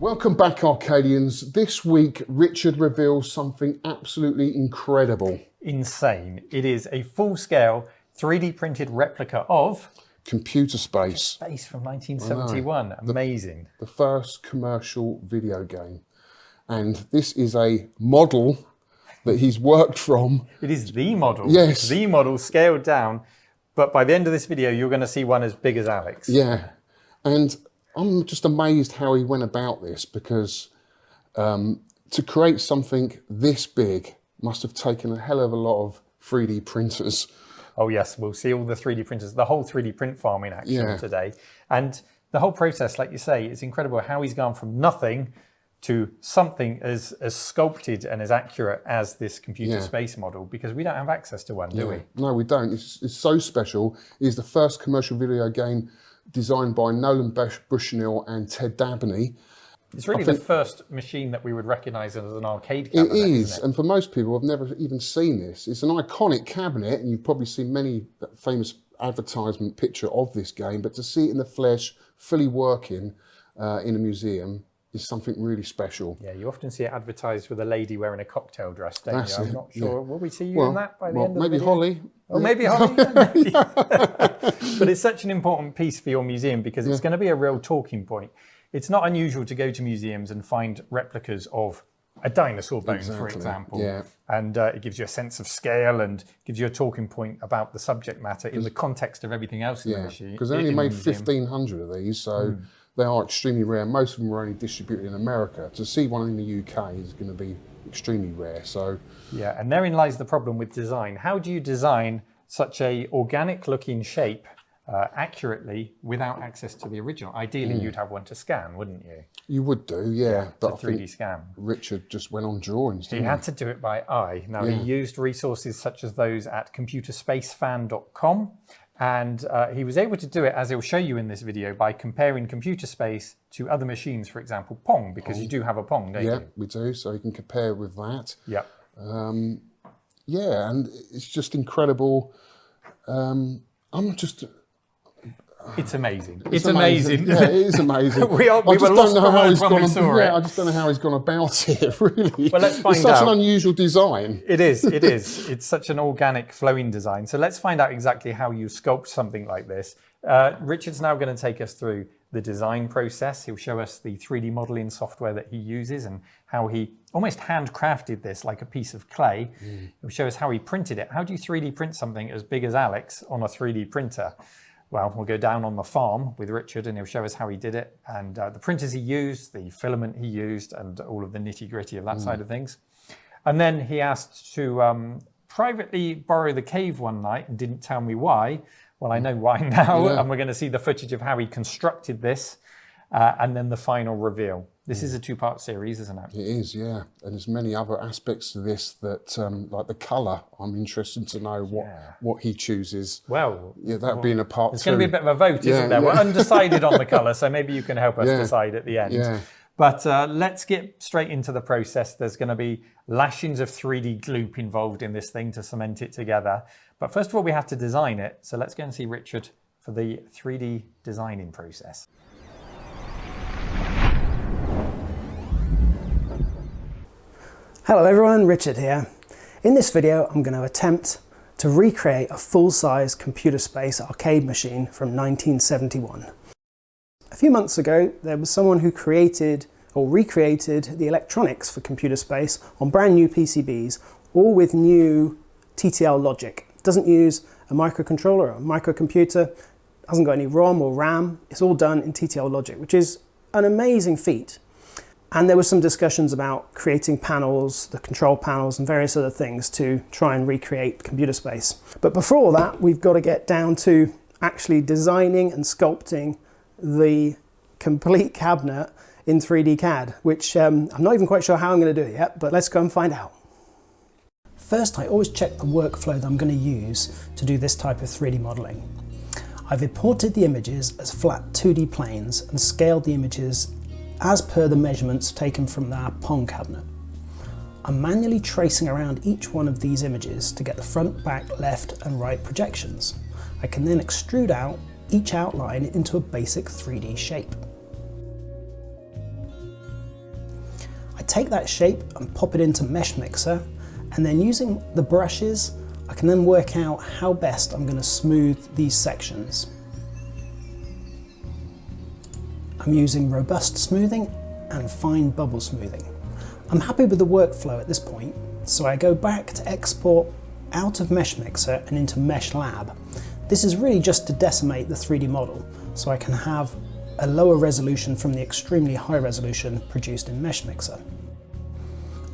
Welcome back, Arcadians. This week, Richard reveals something absolutely incredible. Insane. It is a full-scale 3D printed replica of Computer Space. Space from 1971. Amazing. The first commercial video game. And this is a model that he's worked from. It is the model. Yes. The model scaled down. But by the end of this video, you're going to see one as big as Alex. Yeah. And I'm just amazed how he went about this, because to create something this big must have taken a hell of a lot of 3D printers. Oh yes, we'll see all the 3D printers, the whole 3D print farm in action today. And the whole process, like you say, is incredible how he's gone from nothing to something as sculpted and as accurate as this computer space model, because we don't have access to one, do we? No, we don't. It's so special. It is the first commercial video game designed by Nolan Bushnell and Ted Dabney. It's really the first machine that we would recognise as an arcade cabinet. It is, isn't it? and for most people have never even seen this. It's an iconic cabinet, and you've probably seen many famous advertisement picture of this game, but to see it in the flesh, fully working in a museum, is something really special. Yeah, you often see it advertised with a lady wearing a cocktail dress, don't you? I'm not sure. Will we see you in that by the end of the video? Holly. Oh, maybe Holly. But it's such an important piece for your museum, because it's going to be a real talking point. It's not unusual to go to museums and find replicas of a dinosaur bone, for example. Yeah. And it gives you a sense of scale and gives you a talking point about the subject matter in the context of everything else in the machine. Because they only made 1,500 of these, so they are extremely rare. Most of them were only distributed in America. To see one in the UK is going to be extremely rare. So yeah, and therein lies the problem with design. How do you design such a organic looking shape accurately without access to the original? Ideally, you'd have one to scan, wouldn't you? You would do, yeah. But to 3D scan. Richard just went on drawings, He had to do it by eye. Now, he used resources such as those at computerspacefan.com. And he was able to do it, as he'll show you in this video, by comparing computer space to other machines, for example, Pong, because you do have a Pong, don't you? Yeah, we do, so you can compare with that. Yeah. Yeah, and it's just incredible. It's amazing. It's amazing. Yeah, it is amazing. we were lost for words when we saw it. I just don't know how he's gone about it, really. Well, let's find out. It's such an unusual design. It is. It's such an organic, flowing design. So let's find out exactly how you sculpt something like this. Richard's now going to take us through the design process. He'll show us the 3D modeling software that he uses and how he almost handcrafted this like a piece of clay. He'll show us how he printed it. How do you 3D print something as big as Alex on a 3D printer? Well, we'll go down on the farm with Richard and he'll show us how he did it, and the printers he used, the filament he used, and all of the nitty-gritty of that side of things. And then he asked to privately borrow the cave one night and didn't tell me why. Well, I know why now, and we're going to see the footage of how he constructed this and then the final reveal. This is a two-part series, isn't it? It is, yeah. And there's many other aspects to this that, like the colour, I'm interested to know what he chooses. Well, that being a part 2. It's going to be a bit of a vote, isn't there? We're undecided on the colour, so maybe you can help us decide at the end. Yeah. But let's get straight into the process. There's going to be lashings of 3D gloop involved in this thing to cement it together. But first of all, we have to design it. So let's go and see Richard for the 3D designing process. Hello everyone, Richard here. In this video, I'm going to attempt to recreate a full-size computer space arcade machine from 1971. A few months ago, there was someone who created or recreated the electronics for computer space on brand new PCBs, all with new TTL logic. It doesn't use a microcontroller or a microcomputer, hasn't got any ROM or RAM. It's all done in TTL logic, which is an amazing feat. And there were some discussions about creating panels, the control panels, and various other things to try and recreate computer space. But before all that, we've got to get down to actually designing and sculpting the complete cabinet in 3D CAD, which I'm not even quite sure how I'm going to do it yet, but let's go and find out. First, I always check the workflow that I'm going to use to do this type of 3D modeling. I've imported the images as flat 2D planes and scaled the images as per the measurements taken from our Pong cabinet. I'm manually tracing around each one of these images to get the front, back, left and right projections. I can then extrude out each outline into a basic 3D shape. take that shape and pop it into Mesh Mixer, and then using the brushes, I can then work out how best I'm going to smooth these sections. I'm using robust smoothing and fine bubble smoothing. I'm happy with the workflow at this point, so I go back to export out of Mesh Mixer and into Mesh Lab. This is really just to decimate the 3D model, so I can have a lower resolution from the extremely high resolution produced in Mesh Mixer.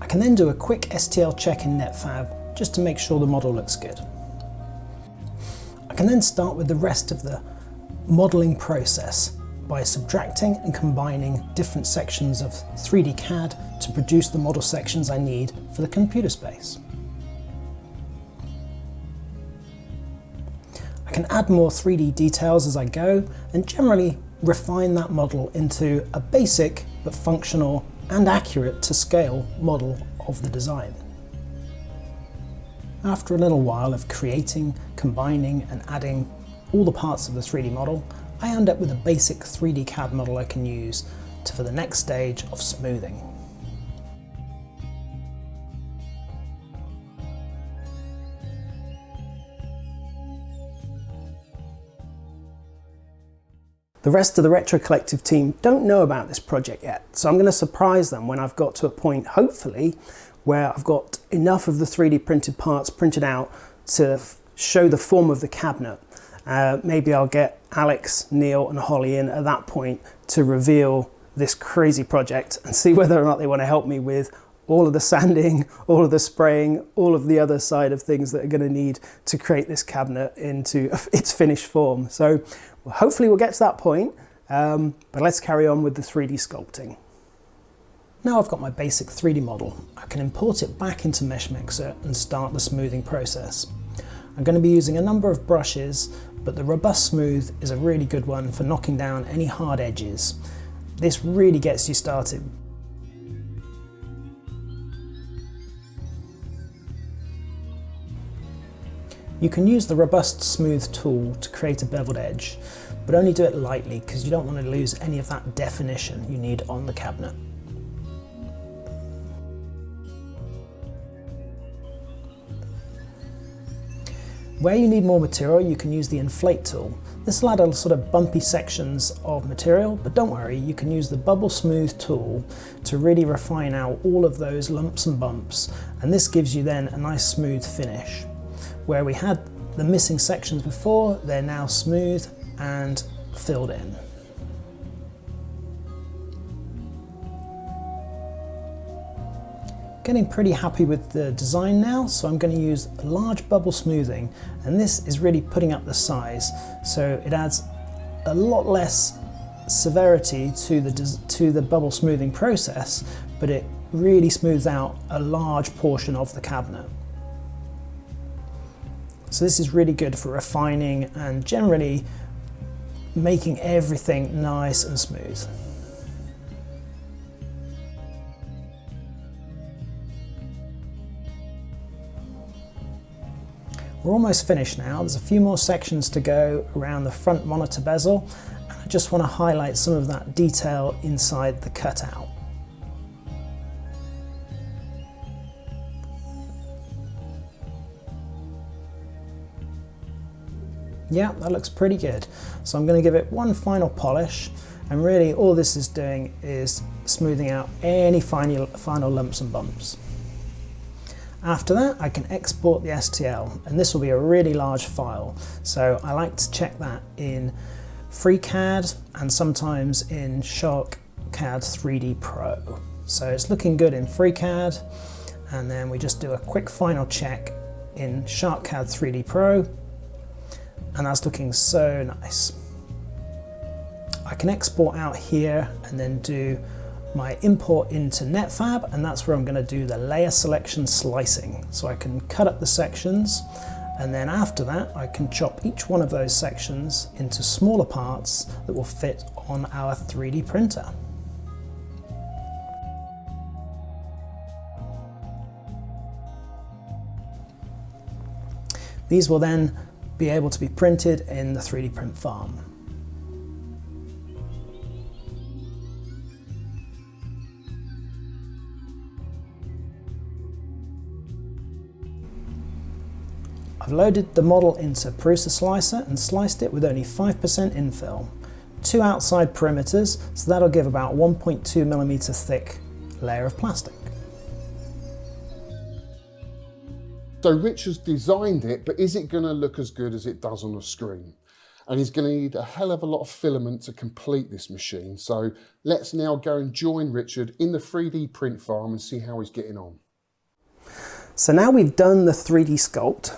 I can then do a quick STL check in NetFab just to make sure the model looks good. I can then start with the rest of the modeling process by subtracting and combining different sections of 3D CAD to produce the model sections I need for the computer space. I can add more 3D details as I go and generally refine that model into a basic but functional and accurate to scale model of the design. After a little while of creating, combining and adding all the parts of the 3D model, I end up with a basic 3D CAD model I can use for the next stage of smoothing. The rest of the Retro Collective team don't know about this project yet, so I'm going to surprise them when I've got to a point, hopefully, where I've got enough of the 3D printed parts printed out to show the form of the cabinet. Maybe I'll get Alex, Neil and Holly in at that point to reveal this crazy project and see whether or not they want to help me with all of the sanding, all of the spraying, all of the other side of things that are going to need to create this cabinet into its finished form. So hopefully we'll get to that point, but let's carry on with the 3D sculpting. Now I've got my basic 3D model, I can import it back into Mesh Mixer and start the smoothing process. I'm going to be using a number of brushes, but the Robust Smooth is a really good one for knocking down any hard edges. This really gets you started. You can use the Robust Smooth tool to create a beveled edge, but only do it lightly because you don't want to lose any of that definition you need on the cabinet. Where you need more material, you can use the Inflate tool. This will add a sort of bumpy sections of material, but don't worry, you can use the Bubble Smooth tool to really refine out all of those lumps and bumps, and this gives you then a nice smooth finish. Where we had the missing sections before, they're now smooth and filled in. Getting pretty happy with the design now, so I'm going to use large bubble smoothing, and this is really putting up the size, so it adds a lot less severity to the bubble smoothing process, but it really smooths out a large portion of the cabinet. So this is really good for refining and generally making everything nice and smooth. We're almost finished now. There's a few more sections to go around the front monitor bezel, and I just want to highlight some of that detail inside the cutout. Yeah, that looks pretty good. So I'm going to give it one final polish, and really all this is doing is smoothing out any final lumps and bumps. After that, I can export the STL, and this will be a really large file. So I like to check that in FreeCAD and sometimes in SharkCAD 3D Pro. So it's looking good in FreeCAD, and then we just do a quick final check in SharkCAD 3D Pro, and that's looking so nice. I can export out here and then do my import into NetFab, and that's where I'm going to do the layer selection slicing. So I can cut up the sections, and then after that I can chop each one of those sections into smaller parts that will fit on our 3D printer. These will then be able to be printed in the 3D print farm. I've loaded the model into Prusa Slicer and sliced it with only 5% infill. 2 outside perimeters, so that'll give about 1.2mm thick layer of plastic. So Richard's designed it, but is it going to look as good as it does on the screen? And he's going to need a hell of a lot of filament to complete this machine. So let's now go and join Richard in the 3D print farm and see how he's getting on. So now we've done the 3D sculpt,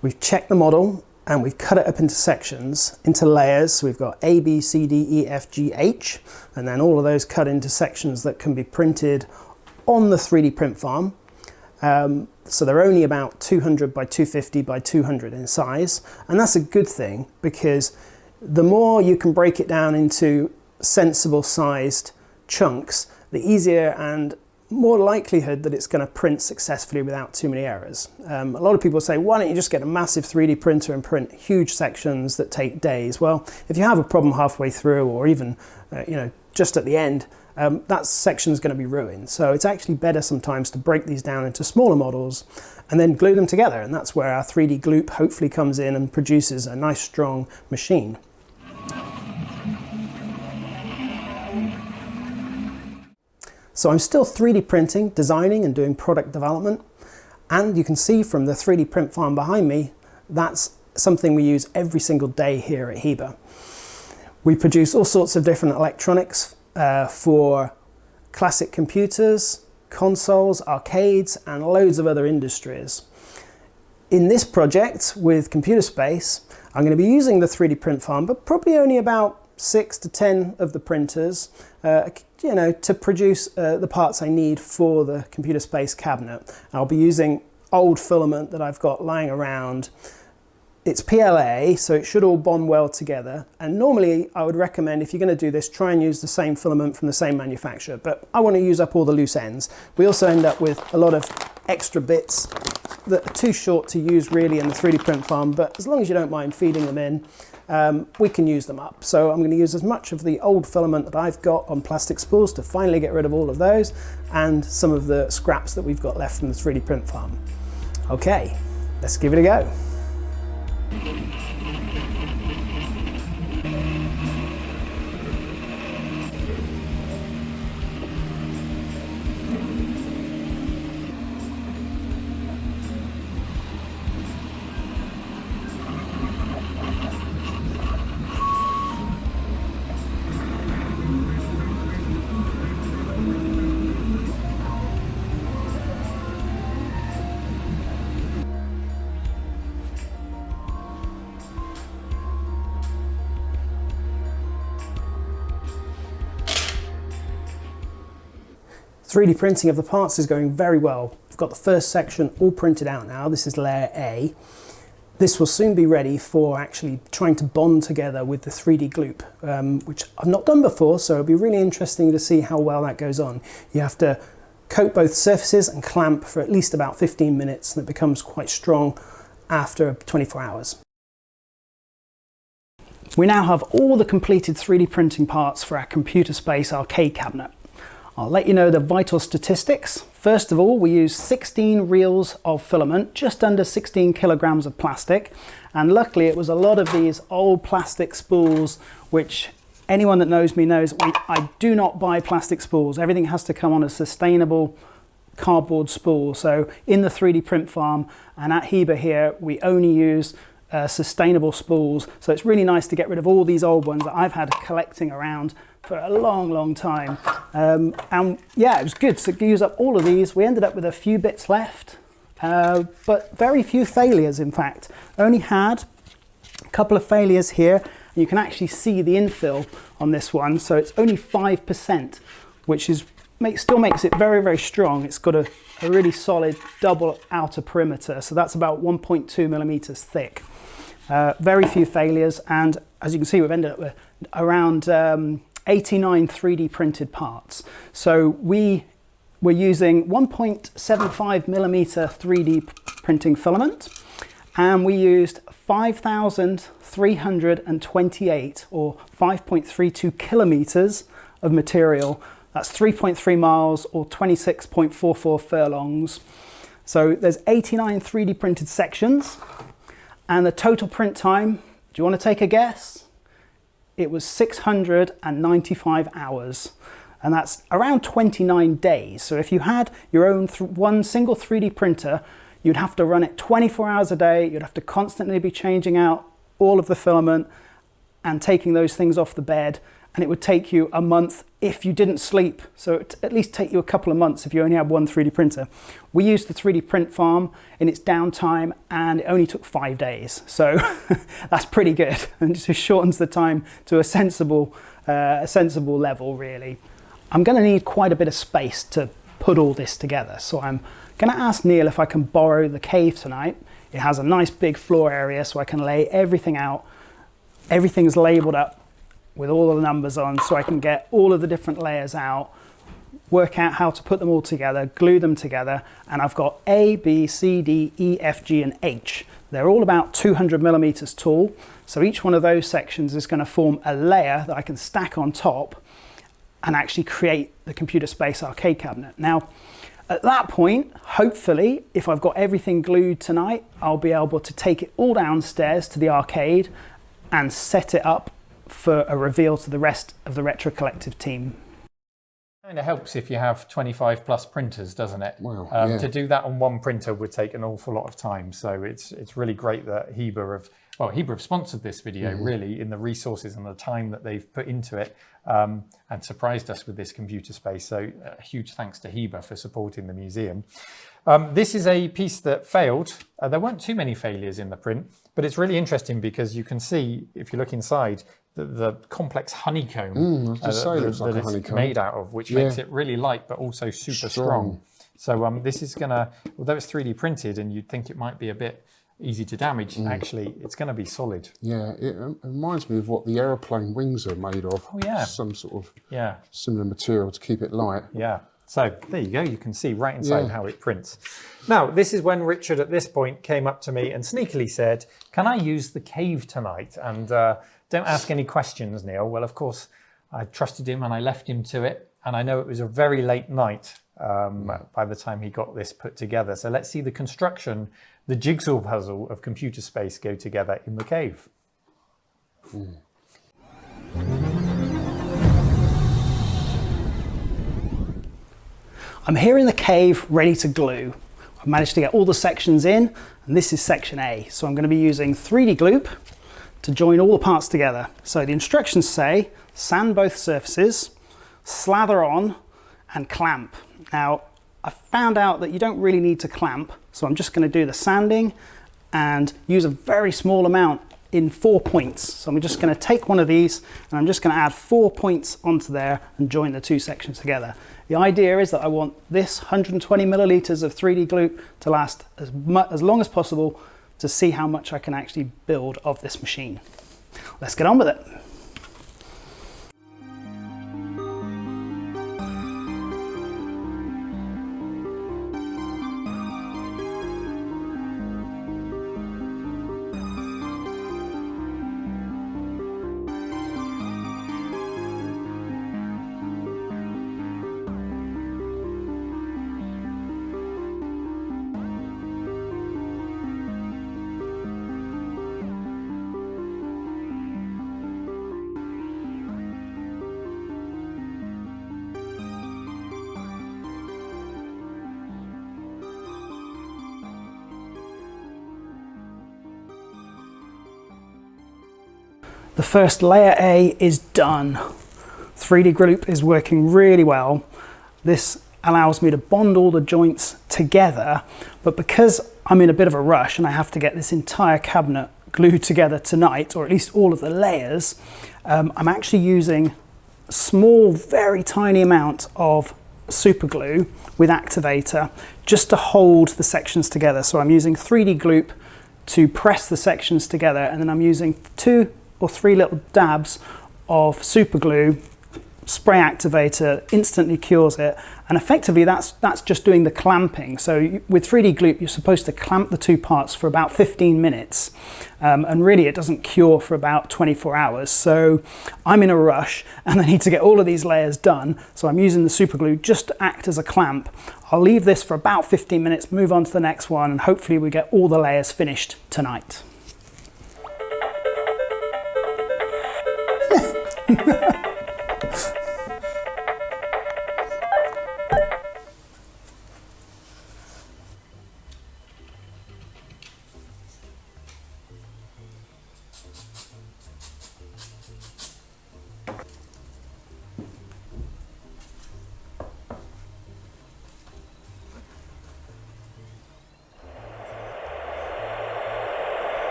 we've checked the model and we've cut it up into sections, into layers. So we've got A, B, C, D, E, F, G, H, and then all of those cut into sections that can be printed on the 3D print farm. So they're only about 200 by 250 by 200 in size, and that's a good thing because the more you can break it down into sensible sized chunks, the easier and more likelihood that it's going to print successfully without too many errors. A lot of people say, why don't you just get a massive 3D printer and print huge sections that take days? Well, if you have a problem halfway through or even just at the end, that section is going to be ruined. So it's actually better sometimes to break these down into smaller models and then glue them together. And that's where our 3D gloop hopefully comes in and produces a nice strong machine. So I'm still 3D printing, designing and doing product development. And you can see from the 3D print farm behind me, that's something we use every single day here at Heber. We produce all sorts of different electronics for classic computers, consoles, arcades, and loads of other industries. In this project with Computer Space, I'm going to be using the 3D print farm, but probably only about 6 to 10 of the printers, to produce the parts I need for the Computer Space cabinet. I'll be using old filament that I've got lying around. It's PLA, so it should all bond well together. And normally I would recommend, if you're going to do this, try and use the same filament from the same manufacturer, but I want to use up all the loose ends. We also end up with a lot of extra bits that are too short to use really in the 3D print farm, but as long as you don't mind feeding them in, we can use them up. So I'm going to use as much of the old filament that I've got on plastic spools to finally get rid of all of those and some of the scraps that we've got left from the 3D print farm. Okay, let's give it a go. .3D printing of the parts is going very well. I've got the first section all printed out now. This is layer A. This will soon be ready for actually trying to bond together with the 3D gloop, which I've not done before, so it'll be really interesting to see how well that goes on. You have to coat both surfaces and clamp for at least about 15 minutes, and it becomes quite strong after 24 hours. We now have all the completed 3D printing parts for our Computer Space arcade cabinet. I'll let you know the vital statistics. First of all, we use 16 reels of filament, just under 16 kilograms of plastic. And luckily it was a lot of these old plastic spools, which anyone that knows me knows I do not buy plastic spools. Everything has to come on a sustainable cardboard spool. So in the 3D print farm and at Heber here, we only use sustainable spools. So it's really nice to get rid of all these old ones that I've had collecting around for a long time. And yeah, it was good to use up all of these. We ended up with a few bits left, but very few failures in fact. Only had a couple of failures here. You can actually see the infill on this one, so it's only 5%, which is still makes it very strong. It's got a really solid double outer perimeter, so that's about 1.2 millimeters thick. Very few failures, and as you can see, we've ended up with around 89 3D printed parts. So we were using 1.75 millimeter 3D printing filament, and we used 5,328 or 5.32 kilometers of material. That's 3.3 miles or 26.44 furlongs. So there's 89 3D printed sections. And the total print time, do you want to take a guess? It was 695 hours. And that's around 29 days. So if you had your own one single 3D printer, you'd have to run it 24 hours a day. You'd have to constantly be changing out all of the filament and taking those things off the bed. And it would take you a month if you didn't sleep. So it'd at least take you a couple of months if you only had one 3D printer. We used the 3D print farm in its downtime and it only took 5 days. So that's pretty good. And it just shortens the time to a sensible level, really. I'm going to need quite a bit of space to put all this together. So I'm going to ask Neil if I can borrow the cave tonight. It has a nice big floor area so I can lay everything out. Everything's labeled up with all of the numbers on so I can get all of the different layers out, work out how to put them all together, glue them together. And I've got A, B, C, D, E, F, G and H. They're all about 200 millimeters tall. So each one of those sections is going to form a layer that I can stack on top and actually create the computer space arcade cabinet. Now, at that point, hopefully, if I've got everything glued tonight, I'll be able to take it all downstairs to the arcade and set it up for a reveal to the rest of the Retro Collective team. Kind of helps if you have 25 plus printers, doesn't it? Well, yeah. To do that on one printer would take an awful lot of time. So it's really great that Heber have sponsored this video really in the resources and the time that they've put into it and surprised us with this computer space. So a huge thanks to Heber for supporting the museum. This is a piece that failed. There weren't too many failures in the print, but it's really interesting because you can see, if you look inside, the complex honeycomb that it's made out of, which makes it really light, but also super strong. So this is gonna, although it's 3D printed and you'd think it might be a bit easy to damage, actually it's gonna be solid. Yeah, it reminds me of what the aeroplane wings are made of. Oh yeah. Some sort of similar material to keep it light. Yeah. So there you go, you can see right inside how it prints. Now, this is when Richard at this point came up to me and sneakily said, can I use the cave tonight? And don't ask any questions, Neil. Well, of course, I trusted him and I left him to it. And I know it was a very late night by the time he got this put together. So let's see the construction, the jigsaw puzzle of computer space go together in the cave. I'm here in the cave, ready to glue. I've managed to get all the sections in, and this is section A. So I'm going to be using 3D glue to join all the parts together. So the instructions say, sand both surfaces, slather on, and clamp. Now, I found out that you don't really need to clamp, so I'm just going to do the sanding and use a very small amount in 4 points. So I'm just going to take one of these and I'm just going to add 4 points onto there and join the two sections together. The idea is that I want this 120 milliliters of 3D glue to last as long as possible to see how much I can actually build of this machine. Let's get on with it. The first layer A is done. 3D glue is working really well. This allows me to bond all the joints together, but because I'm in a bit of a rush and I have to get this entire cabinet glued together tonight, or at least all of the layers, I'm actually using a small, very tiny amount of super glue with activator just to hold the sections together. So I'm using 3D glue to press the sections together, and then I'm using 2 or 3 little dabs of super glue, spray activator, instantly cures it, and effectively that's just doing the clamping. So with 3D glue you're supposed to clamp the two parts for about 15 minutes and really it doesn't cure for about 24 hours. So I'm in a rush and I need to get all of these layers done, so I'm using the super glue just to act as a clamp. I'll leave this for about 15 minutes, move on to the next one, and hopefully we get all the layers finished tonight.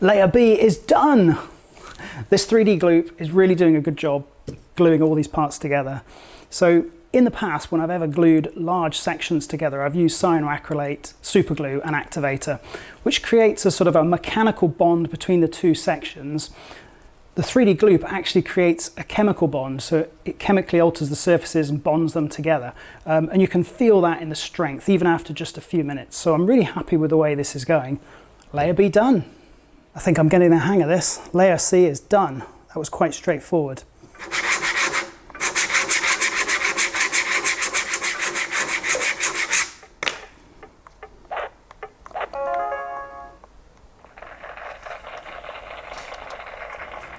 Layer B is done. This 3D glue is really doing a good job gluing all these parts together. So in the past, when I've ever glued large sections together, I've used cyanoacrylate, superglue and activator, which creates a sort of a mechanical bond between the two sections. The 3D glue actually creates a chemical bond, so it chemically alters the surfaces and bonds them together. And you can feel that in the strength, even after just a few minutes. So I'm really happy with the way this is going. Layer B done. I think I'm getting the hang of this. Layer C is done. That was quite straightforward.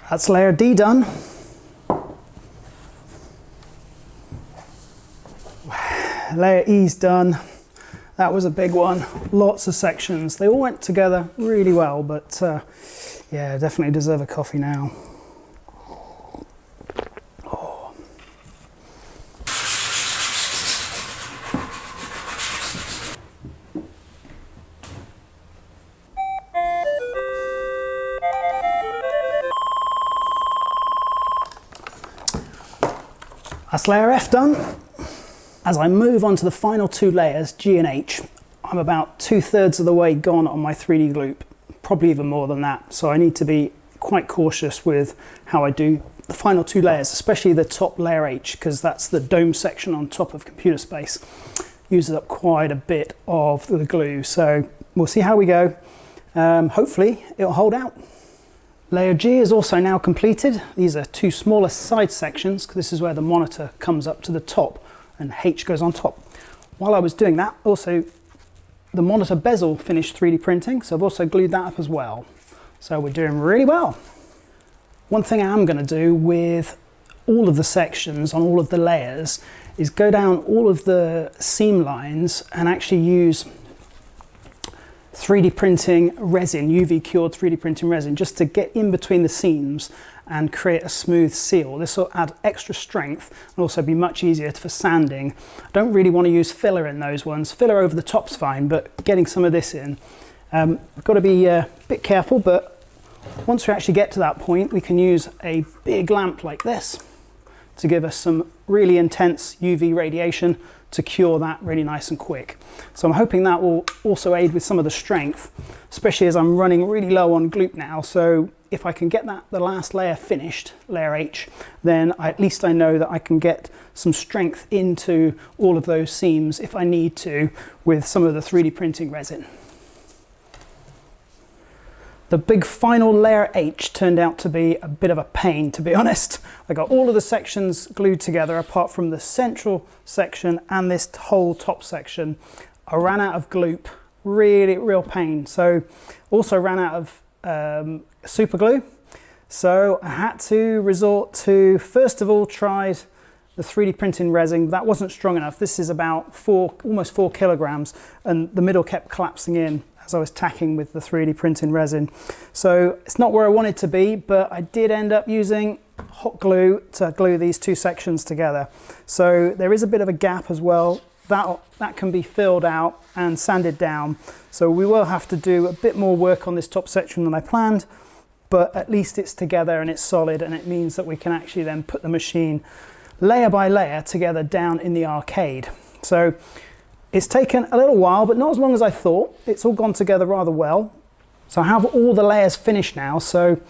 That's layer D done. Layer E's done. That was a big one. Lots of sections. They all went together really well, but yeah, definitely deserve a coffee now. Oh. That's layer F done. As I move on to the final two layers, G and H, I'm about 2/3 of the way gone on my 3D glue, probably even more than that. So I need to be quite cautious with how I do the final two layers, especially the top layer H, because that's the dome section on top of computer space. Uses up quite a bit of the glue. So we'll see how we go. Hopefully it'll hold out. Layer G is also now completed. These are two smaller side sections, because this is where the monitor comes up to the top and H goes on top. While I was doing that, also the monitor bezel finished 3D printing, so I've also glued that up as well. So we're doing really well. One thing I am going to do with all of the sections on all of the layers is go down all of the seam lines and actually use 3D printing resin, UV cured 3D printing resin, just to get in between the seams and create a smooth seal. This will add extra strength and also be much easier for sanding. I don't really want to use filler in those ones. Filler over the top's fine, but getting some of this in. We've got to be a bit careful, but once we actually get to that point, we can use a big lamp like this to give us some really intense UV radiation to cure that really nice and quick. So I'm hoping that will also aid with some of the strength, especially as I'm running really low on glue now. So if I can get the last layer finished, layer H, then at least I know that I can get some strength into all of those seams if I need to with some of the 3D printing resin. The big final layer H turned out to be a bit of a pain, to be honest. I got all of the sections glued together apart from the central section and this whole top section. I ran out of glue, real pain. So also ran out of super glue. So I had to resort to, first of all, tried the 3D printing resin. That wasn't strong enough. This is about almost 4 kilograms, and the middle kept collapsing in as I was tacking with the 3D printing resin. So it's not where I wanted to be, but I did end up using hot glue to glue these two sections together. So there is a bit of a gap as well. That can be filled out and sanded down. So we will have to do a bit more work on this top section than I planned, but at least it's together and it's solid, and it means that we can actually then put the machine layer by layer together down in the arcade. So it's taken a little while, but not as long as I thought. It's all gone together rather well. So I have all the layers finished now, so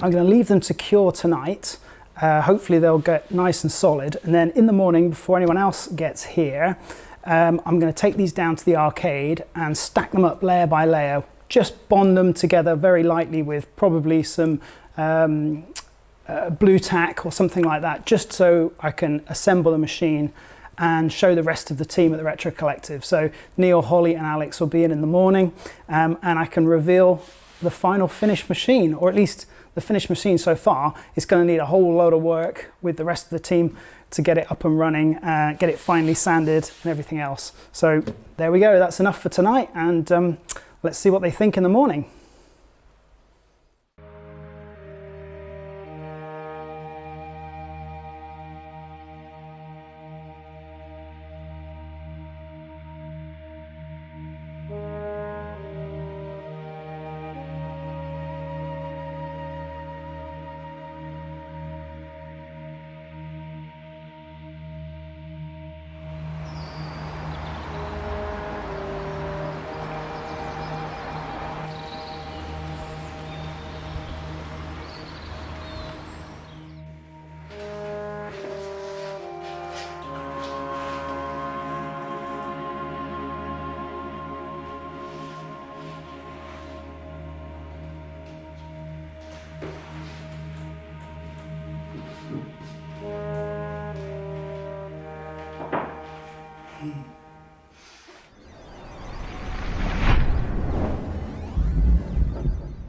I'm going to leave them to cure tonight. Hopefully they'll get nice and solid. And then in the morning, before anyone else gets here, I'm going to take these down to the arcade and stack them up layer by layer. Just bond them together very lightly with probably some blue tack or something like that, just so I can assemble a machine and show the rest of the team at the Retro Collective. So Neil, Holly and Alex will be in the morning, and I can reveal the final finished machine, or at least the finished machine so far. It's going to need a whole load of work with the rest of the team to get it up and running, get it finally sanded and everything else. So there we go, that's enough for tonight, and let's see what they think in the morning.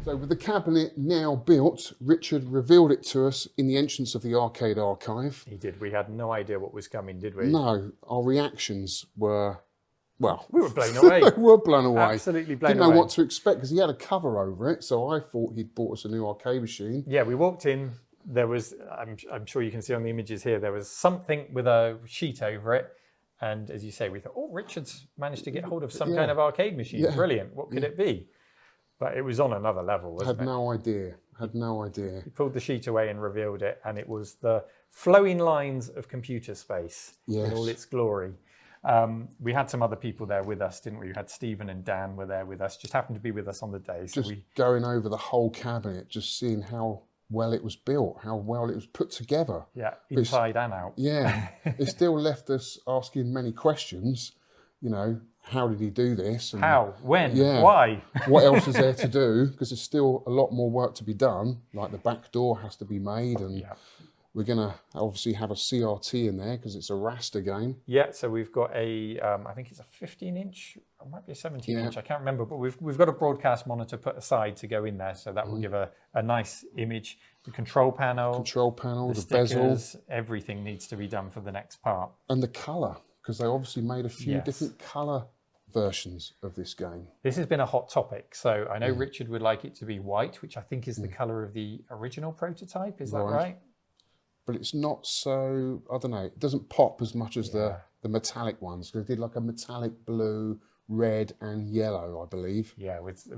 So with the cabinet now built, Richard revealed it to us in the entrance of the arcade archive. He did. We had no idea what was coming, did we? No, our reactions were, well... We were blown away. We were blown away. Absolutely blown away. Didn't know what to expect because he had a cover over it, so I thought he'd bought us a new arcade machine. Yeah, we walked in, there was, I'm sure you can see on the images here, there was something with a sheet over it. And as you say, we thought, oh, Richard's managed to get hold of some kind of arcade machine. Yeah. Brilliant. What could it be? But it was on another level, wasn't it? Had no idea. He pulled the sheet away and revealed it, and it was the flowing lines of computer space in all its glory. We had some other people there with us, didn't we? We had Stephen and Dan were there with us, just happened to be with us on the day. So Just going over the whole cabinet, just seeing how well it was built, how well it was put together. Yeah, inside and out. Yeah, it still left us asking many questions, you know, how did he do this? And how? When? Why? What else is there to do? Because there's still a lot more work to be done. Like the back door has to be made, and we're going to obviously have a CRT in there because it's a raster game. Yeah, so we've got a, I think it's a 15-inch, or it might be a 17-inch, I can't remember, but we've got a broadcast monitor put aside to go in there, so that will give a nice image. The control panel, the bezel. Everything needs to be done for the next part. And the colour, because they obviously made a few different colour versions of this game. This has been a hot topic. So I know Richard would like it to be white, which I think is the colour of the original prototype. Is that right? But it's not so, I don't know, it doesn't pop as much as the metallic ones. They did like a metallic blue, red and yellow, I believe. Yeah, with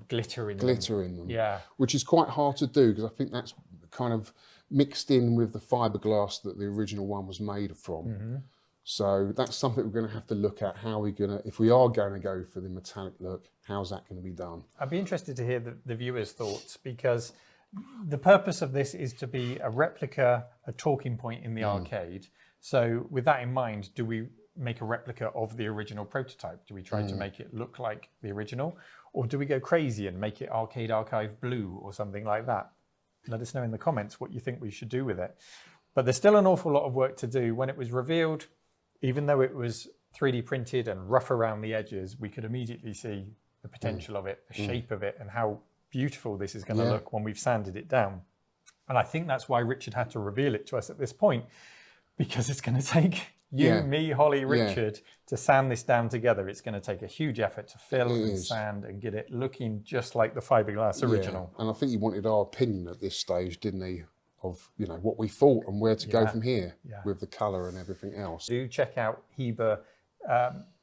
glitter in them. Glitter in them. Yeah. Which is quite hard to do because I think that's kind of mixed in with the fiberglass that the original one was made from. So that's something we're going to have to look at. How we're going to, if we are going to go for the metallic look, how's that going to be done? I'd be interested to hear the viewers' thoughts, because the purpose of this is to be a replica, a talking point in the arcade. So with that in mind, do we make a replica of the original prototype? Do we try to make it look like the original? Or do we go crazy and make it Arcade Archive Blue or something like that? Let us know in the comments what you think we should do with it. But there's still an awful lot of work to do. When it was revealed, even though it was 3D printed and rough around the edges, we could immediately see the potential of it, the shape of it, and how beautiful this is going to look when we've sanded it down. And I think that's why Richard had to reveal it to us at this point, because it's going to take you, me, Holly, Richard to sand this down together. It's going to take a huge effort to fill and sand and get it looking just like the fiberglass original. And I think he wanted our opinion at this stage, didn't he? Of, you know, what we thought and where to go from here with the colour and everything else. Do check out Heber,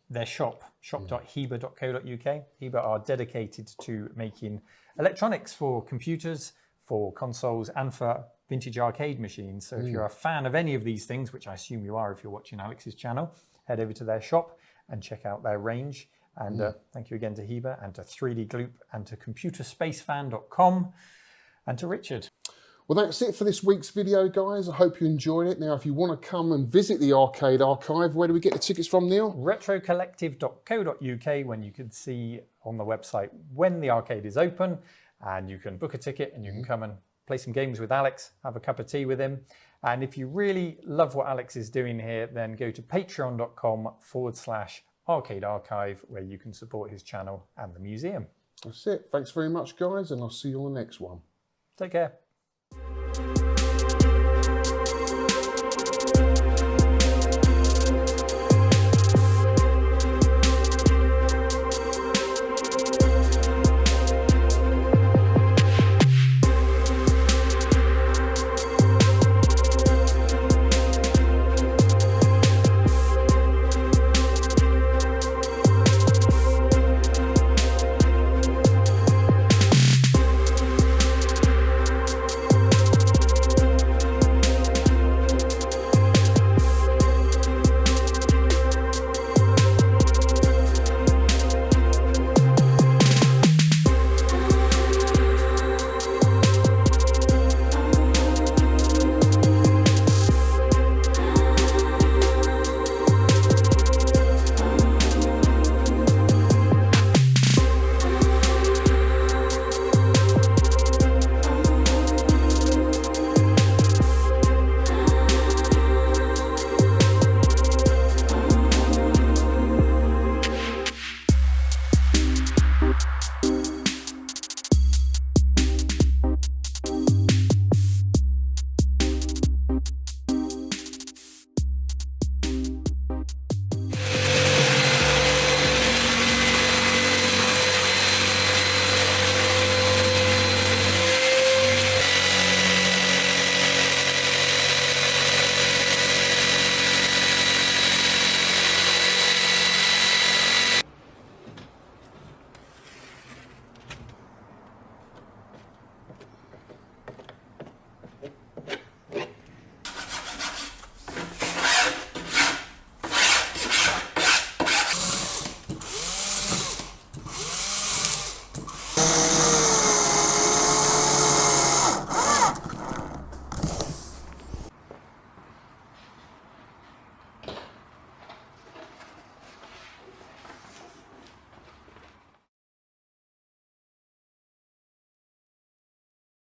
their shop, shop.heber.co.uk. Heber are dedicated to making electronics for computers, for consoles, and for vintage arcade machines. So if you're a fan of any of these things, which I assume you are if you're watching Alex's channel, head over to their shop and check out their range. And thank you again to Heber and to 3D Gloop and to computerspacefan.com and to Richard. Well, that's it for this week's video, guys. I hope you enjoyed it. Now, if you want to come and visit the Arcade Archive, where do we get the tickets from, Neil? Retrocollective.co.uk, when you can see on the website when the arcade is open, and you can book a ticket and you can come and play some games with Alex, have a cup of tea with him. And if you really love what Alex is doing here, then go to patreon.com/Arcade Archive, where you can support his channel and the museum. That's it. Thanks very much, guys, and I'll see you on the next one. Take care.